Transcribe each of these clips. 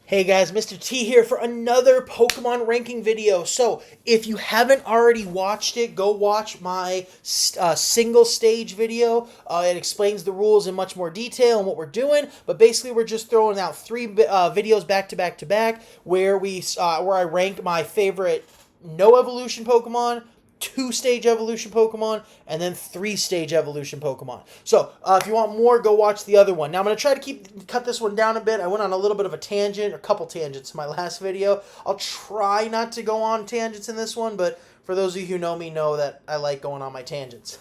Hey guys, Mr. T here for another Pokemon ranking video. So, if you haven't already watched it, go watch my single stage video. It explains the rules in much more detail and what we're doing. But basically, we're just throwing out three videos back to back to back where where I rank my favorite no evolution Pokemon, two-stage evolution Pokemon, and then three-stage evolution Pokemon. So, if you want more, go watch the other one. Now, I'm going to try to cut this one down a bit. I went on a little bit of a tangent, a couple tangents in my last video. I'll try not to go on tangents in this one, but for those of you who know me know that I like going on my tangents.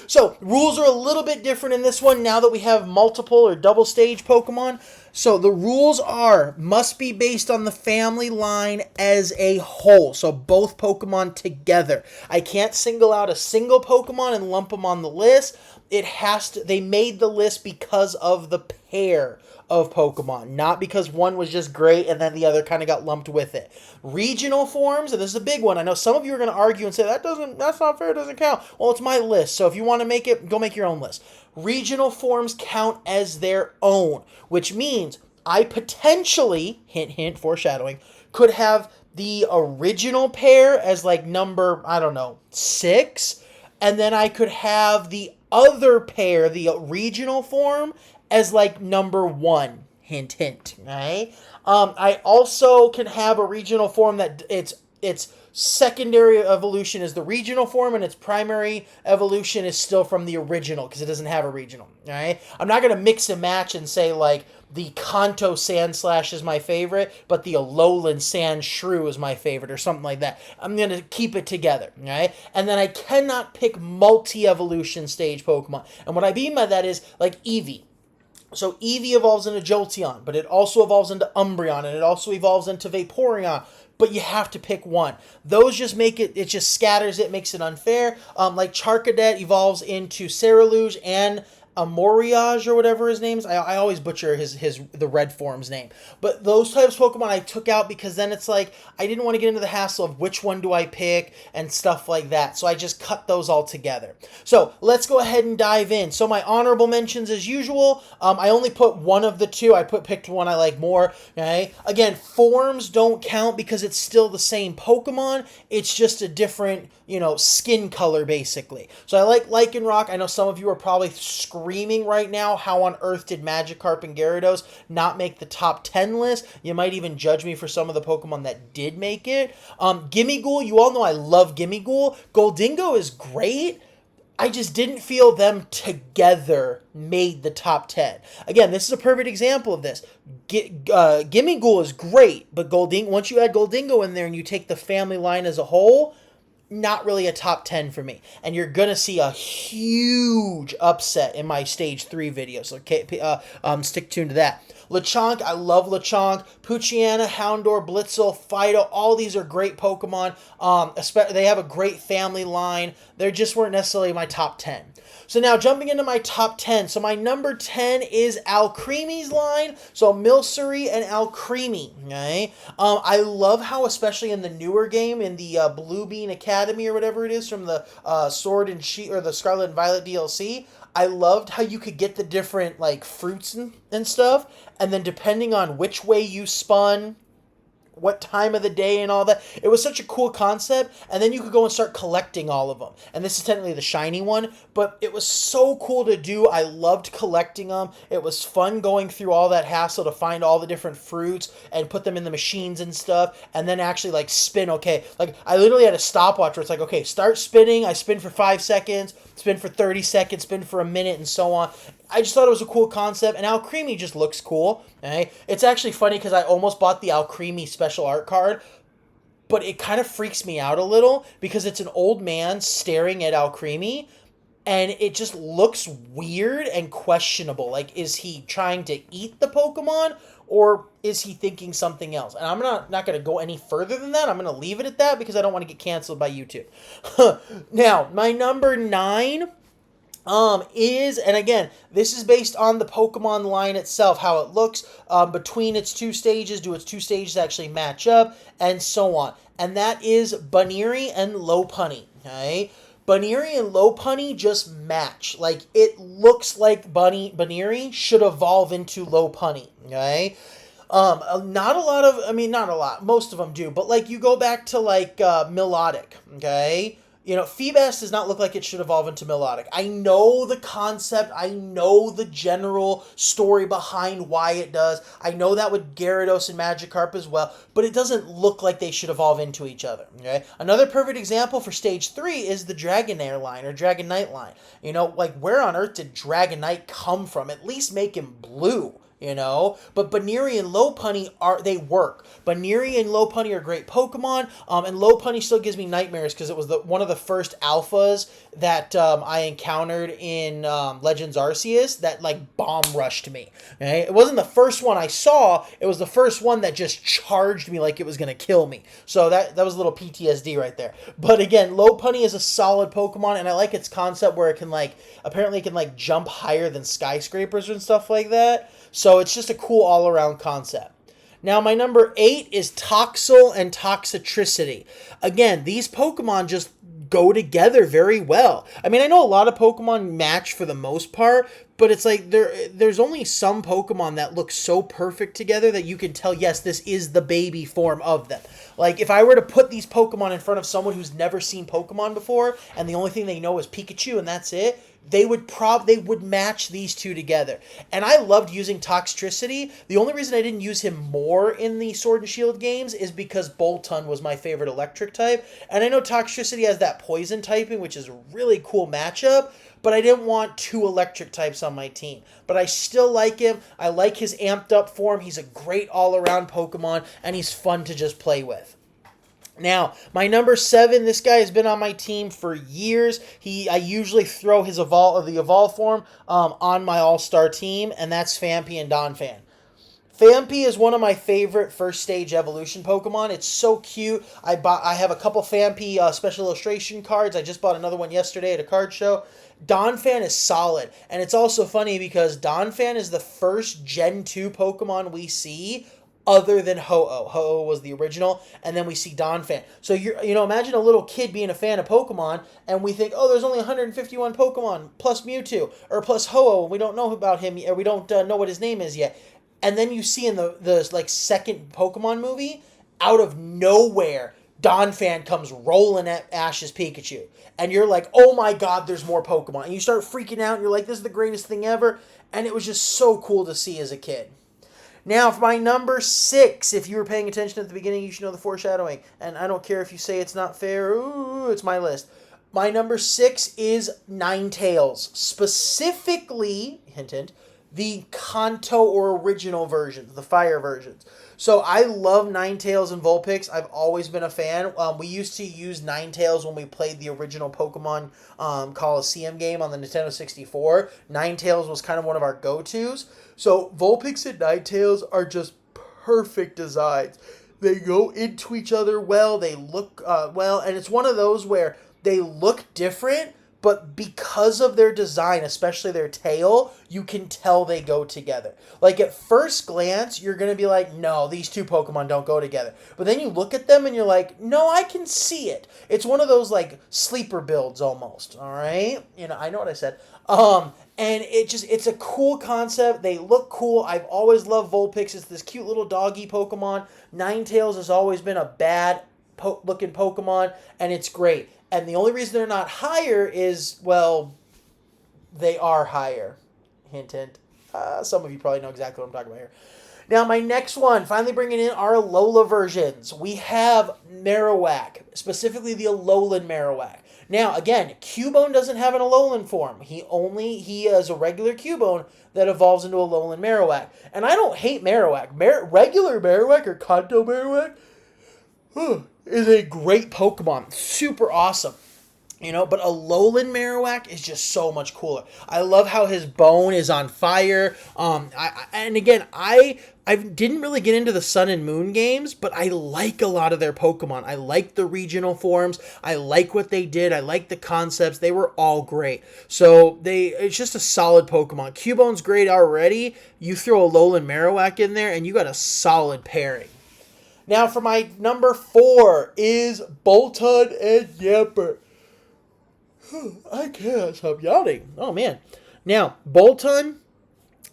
So, rules are a little bit different in this one now that we have multiple or double stage Pokemon. So, the rules must be based on the family line as a whole. So, both Pokemon together. I can't single out a single Pokemon and lump them on the list. They made the list because of the pair of Pokemon, not because one was just great and then the other kind of got lumped with it. Regional forms, and this is a big one. I know some of you are going to argue and say that's not fair, it doesn't count. Well, it's my list, so if you want to make it, go make your own list. Regional forms count as their own, which means I potentially, hint hint, foreshadowing, could have the original pair as like number, I don't know, 6, and then I could have the other pair, the regional form, as like number 1. Hint, hint. Right? I also can have a regional form that its secondary evolution is the regional form, and its primary evolution is still from the original because it doesn't have a regional. Right? I'm not gonna mix and match and say like the Kanto Sandslash is my favorite, but the Alolan Sandshrew is my favorite, or something like that. I'm going to keep it together, right? And then I cannot pick multi-evolution stage Pokemon. And what I mean by that is, like Eevee. So Eevee evolves into Jolteon, but it also evolves into Umbreon, and it also evolves into Vaporeon. But you have to pick one. Those just make it just scatters it, makes it unfair. Like Charcadet evolves into Cerulean and Amoriage or whatever his name is. I always butcher the red form's name. But those types of Pokemon I took out because then it's like I didn't want to get into the hassle of which one do I pick and stuff like that. So I just cut those all together. So let's go ahead and dive in. So my honorable mentions as usual. I only put one of the two. I picked one I like more. Okay. Again, forms don't count because it's still the same Pokemon. It's just a different, skin color basically. So I like Lycanroc. I know some of you are probably screaming right now, how on earth did Magikarp and Gyarados not make the top 10 list? You might even judge me for some of the Pokemon that did make it. Gimmighoul, you all know I love Gimmighoul. Goldingo is great. I just didn't feel them together made the top 10. Again, this is a perfect example of this. Gimmighoul is great, but once you add Goldingo in there and you take the family line as a whole, not really a top 10 for me. And you're going to see a huge upset in my stage 3 video. So stick tuned to that. Lechonk, I love Lechonk. Poochyena, Houndour, Blitzel, Fido, all these are great Pokemon. They have a great family line. They just weren't necessarily my top 10. So now jumping into my top 10. So my number 10 is Alcremie's line. So Milcery and Alcremie. Okay? I love how, especially in the newer game, in the Blue Bean Academy or whatever it is from the Sword and Shield or the Scarlet and Violet DLC, I loved how you could get the different like fruits and stuff, and then depending on which way you spun, what time of the day and all that. It was such a cool concept, and then you could go and start collecting all of them. And this is technically the shiny one, but it was so cool to do. I loved collecting them. It was fun going through all that hassle to find all the different fruits and put them in the machines and stuff, and then actually like spin. Okay, like I literally had a stopwatch where it's like, okay, start spinning. I spin for 5 seconds, spin for 30 seconds, spin for a minute, and so on. I just thought it was a cool concept, and Alcremie just looks cool. Okay? It's actually funny because I almost bought the Alcremie special art card, but it kind of freaks me out a little because it's an old man staring at Alcremie, and it just looks weird and questionable. Like, is he trying to eat the Pokemon, or is he thinking something else? And I'm not going to go any further than that. I'm going to leave it at that because I don't want to get canceled by YouTube. Now, my number 9... and again, this is based on the Pokemon line itself, how it looks between its two stages. Do its two stages actually match up, and so on? And that is Buneary and Lopunny. Okay, Buneary and Lopunny just match. Like, it looks like Buneary should evolve into Lopunny. Okay. Not a lot of, I mean, not a lot. Most of them do, but like you go back to like Melodic, okay? You know, Feebas does not look like it should evolve into Melodic. I know the concept. I know the general story behind why it does. I know that with Gyarados and Magikarp as well, but it doesn't look like they should evolve into each other, okay? Another perfect example for Stage 3 is the Dragonair line or Dragonite line. You know, like where on earth did Dragonite come from? At least make him blue. You know, but Baneri and Lopunny they work. Baneri and Lopunny are great Pokemon, and Lopunny still gives me nightmares because it was one of the first alphas that I encountered in Legends Arceus that like bomb rushed me. Okay? It wasn't the first one I saw; it was the first one that just charged me like it was gonna kill me. So that was a little PTSD right there. But again, Lopunny is a solid Pokemon, and I like its concept where it can apparently it can jump higher than skyscrapers and stuff like that. So it's just a cool all-around concept. Now, my number 8 is Toxel and Toxtricity. Again, these Pokemon just go together very well. I mean, I know a lot of Pokemon match for the most part, but it's like there's only some Pokemon that look so perfect together that you can tell, yes, this is the baby form of them. Like, if I were to put these Pokemon in front of someone who's never seen Pokemon before, and the only thing they know is Pikachu, and that's it, they would match these two together. And I loved using Toxtricity. The only reason I didn't use him more in the Sword and Shield games is because Boltund was my favorite electric type. And I know Toxtricity has that poison typing, which is a really cool matchup, but I didn't want two electric types on my team. But I still like him. I like his amped up form. He's a great all-around Pokemon, and he's fun to just play with. Now, my number 7, this guy has been on my team for years. I usually throw the Evolve form on my all-star team, and that's Phanpy and Donphan. Phanpy is one of my favorite first stage evolution Pokemon. It's so cute. I have a couple Phanpy special illustration cards. I just bought another one yesterday at a card show. Donphan is solid, and it's also funny because Donphan is the first Gen 2 Pokemon we see other than Ho-Oh. Ho-Oh was the original, and then we see Donphan. So imagine a little kid being a fan of Pokemon, and we think, oh, there's only 151 Pokemon plus Mewtwo or plus Ho-Oh, and we don't know about him, or we don't know what his name is yet. And then you see in the second Pokemon movie, out of nowhere, Donphan comes rolling at Ash's Pikachu. And you're like, oh my god, there's more Pokemon. And you start freaking out, and you're like, this is the greatest thing ever. And it was just so cool to see as a kid. Now, for my number 6, if you were paying attention at the beginning, you should know the foreshadowing. And I don't care if you say it's not fair. Ooh, it's my list. My number 6 is Ninetales. Specifically, hint, hint, the Kanto or original versions, the fire versions. So I love Ninetales and Vulpix. I've always been a fan. We used to use Ninetales when we played the original Pokemon Coliseum game on the Nintendo 64. Ninetales was kind of one of our go-tos. So Vulpix and Ninetales are just perfect designs. They go into each other well. They look well. And it's one of those where they look different, but because of their design, especially their tail, you can tell they go together. Like, at first glance, you're going to be like, no, these two Pokemon don't go together. But then you look at them and you're like, no, I can see it. It's one of those, sleeper builds almost, all right? I know what I said. And it's a cool concept. They look cool. I've always loved Vulpix. It's this cute little doggy Pokemon. Ninetales has always been a bad looking Pokemon, and it's great. And the only reason they're not higher is, well, they are higher. Hint, hint. Some of you probably know exactly what I'm talking about here. Now, my next one, finally bringing in our Alola versions. We have Marowak, specifically the Alolan Marowak. Now, again, Cubone doesn't have an Alolan form. He has a regular Cubone that evolves into Alolan Marowak. And I don't hate Marowak. Regular Marowak or Kanto Marowak is a great Pokemon. Super awesome. But Alolan Marowak is just so much cooler. I love how his bone is on fire. I didn't really get into the Sun and Moon games, but I like a lot of their Pokemon. I like the regional forms. I like what they did. I like the concepts. They were all great. So it's just a solid Pokemon. Cubone's great already. You throw Alolan Marowak in there, and you got a solid pairing. Now, for my number 4 is Boltund and Yamper. I can't stop yawning. Oh, man. Now, Boltund,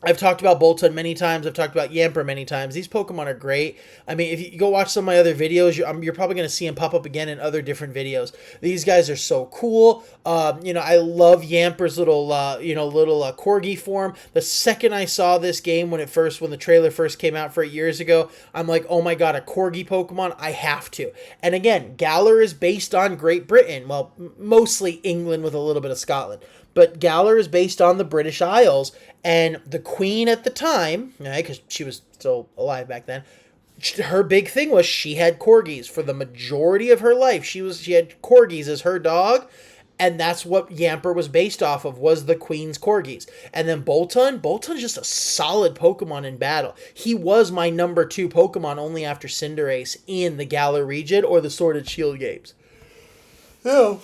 I've talked about Bolton many times. I've talked about Yamper many times. These Pokemon are great. I mean, if you go watch some of my other videos, you're probably going to see them pop up again in other different videos. These guys are so cool. I love Yamper's little, Corgi form. The second I saw this game when the trailer first came out for it years ago, I'm like, oh my god, a Corgi Pokemon, I have to. And again, Galar is based on Great Britain. Well, mostly England with a little bit of Scotland. But Galar is based on the British Isles, and the queen at the time, because she was still alive back then, her big thing was she had corgis for the majority of her life. She had corgis as her dog, and that's what Yamper was based off of, was the queen's corgis. And then Boltun's just a solid Pokemon in battle. He was my number 2 Pokemon only after Cinderace in the Galar region or the Sword and Shield games. Yeah.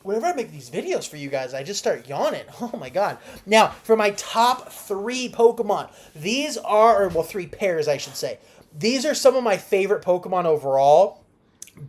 Whenever I make these videos for you guys, I just start yawning. Oh my god. Now, for my top 3 Pokemon, these are, 3 pairs, I should say. These are some of my favorite Pokemon overall.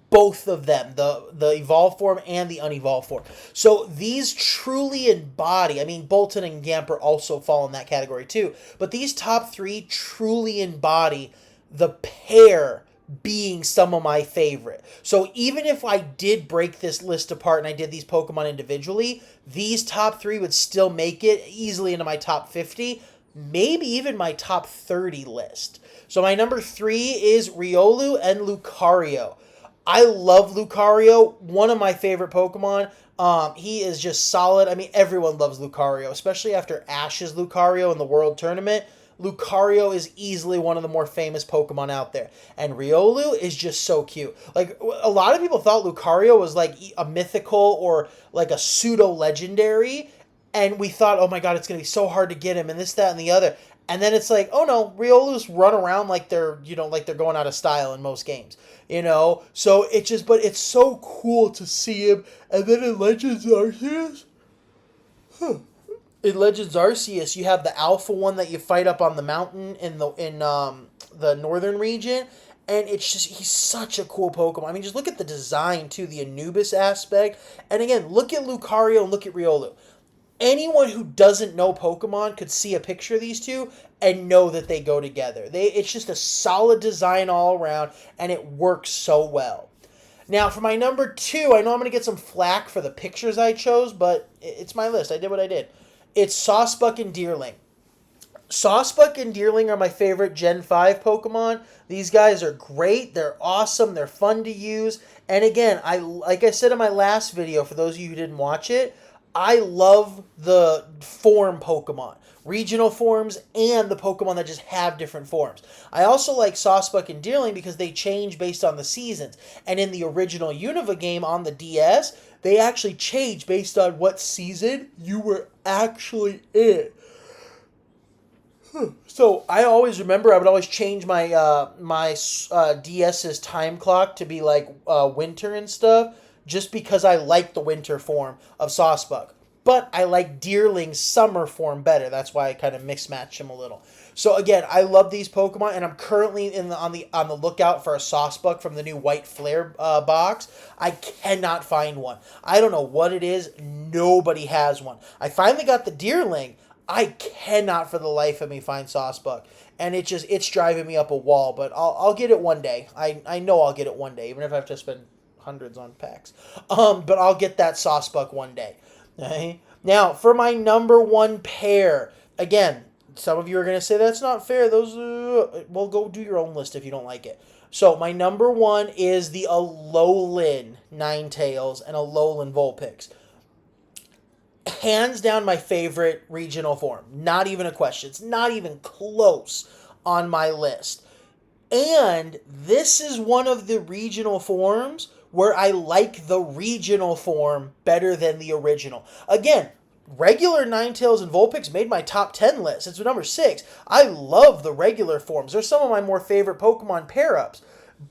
Both of them, the evolved form and the unevolved form. So these truly embody, I mean, Bolton and Yamper also fall in that category too, but these top 3 truly embody the pair being some of my favorite. So even if I did break this list apart and I did these Pokemon individually, these top 3 would still make it easily into my top 50, maybe even my top 30 list. So my number 3 is Riolu and Lucario. I love Lucario, one of my favorite Pokemon. He is just solid. I mean, everyone loves Lucario, especially after Ash's Lucario in the World Tournament. Lucario is easily one of the more famous Pokemon out there. And Riolu is just so cute. Like, a lot of people thought Lucario was like a mythical or like a pseudo-legendary. And we thought, oh my god, it's going to be so hard to get him and this, that, and the other. And then it's like, oh no, Riolu's run around like they're going out of style in most games. So but it's so cool to see him. And then in Legends Arceus, you have the alpha one that you fight up on the mountain in the northern region, and he's such a cool Pokemon. I mean, just look at the design too, the Anubis aspect, and again, look at Lucario and look at Riolu. Anyone who doesn't know Pokemon could see a picture of these two and know that they go together. It's just a solid design all around, and it works so well. Now, for my number 2, I know I'm going to get some flack for the pictures I chose, but it's my list. I did what I did. It's Sawsbuck and Deerling. Sawsbuck and Deerling are my favorite Gen 5 Pokemon. These guys are great. They're awesome. They're fun to use. And again, like I said in my last video, for those of you who didn't watch it, I love the form Pokemon. Regional forms and the Pokemon that just have different forms. I also like Sawsbuck and Deerling because they change based on the seasons. And in the original Unova game on the DS, they actually change based on what season you were actually in. So I always remember I would always change my DS's time clock to be like winter and stuff, just because I like the winter form of Sawsbuck. But I like Deerling's summer form better. That's why I kind of mix-match them a little. So again, I love these Pokemon, and I'm currently on the lookout for a Sawsbuck from the new White Flare box. I cannot find one. I don't know what it is. Nobody has one. I finally got the Deerling. I cannot for the life of me find Sawsbuck. And it's driving me up a wall, but I'll get it one day. I know I'll get it one day, even if I have to spend hundreds on packs. But I'll get that Sawsbuck one day. Okay? Now, for my number 1 pair, again, some of you are going to say that's not fair. Well, go do your own list if you don't like it. So, my number 1 is the Alolan Ninetales and Alolan Vulpix. Hands down my favorite regional form. Not even a question. It's not even close on my list. And this is one of the regional forms where I like the regional form better than the original. Again, regular Ninetales and Vulpix made my top 10 list. It's number 6. I love the regular forms. They're some of my more favorite Pokemon pair-ups.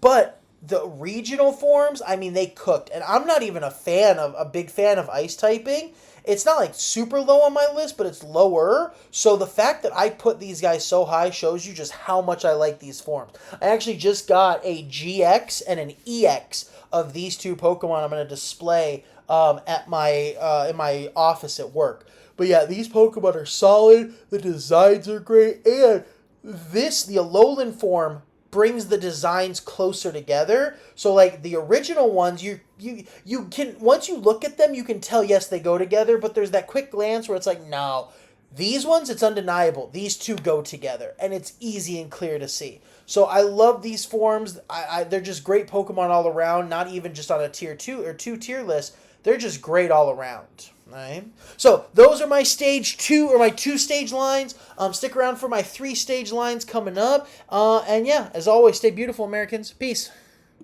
But the regional forms, I mean, they cooked. And I'm not even a big fan of ice typing. It's not like super low on my list, but it's lower. So the fact that I put these guys so high shows you just how much I like these forms. I actually just got a GX and an EX of these two Pokemon I'm going to display at in my office at work. But yeah, these Pokemon are solid. The designs are great. And the Alolan form brings the designs closer together. So like the original ones, you can, once you look at them, you can tell, yes, they go together, but there's that quick glance where it's like, no. These ones, it's undeniable. These two go together, and it's easy and clear to see. So I love these forms. They're just great Pokemon all around, not even just on a tier 2 or 2 tier list. They're just great all around. Right? So those are my stage 2 or my 2-stage lines. Stick around for my 3-stage lines coming up. And yeah, as always, stay beautiful, Americans. Peace.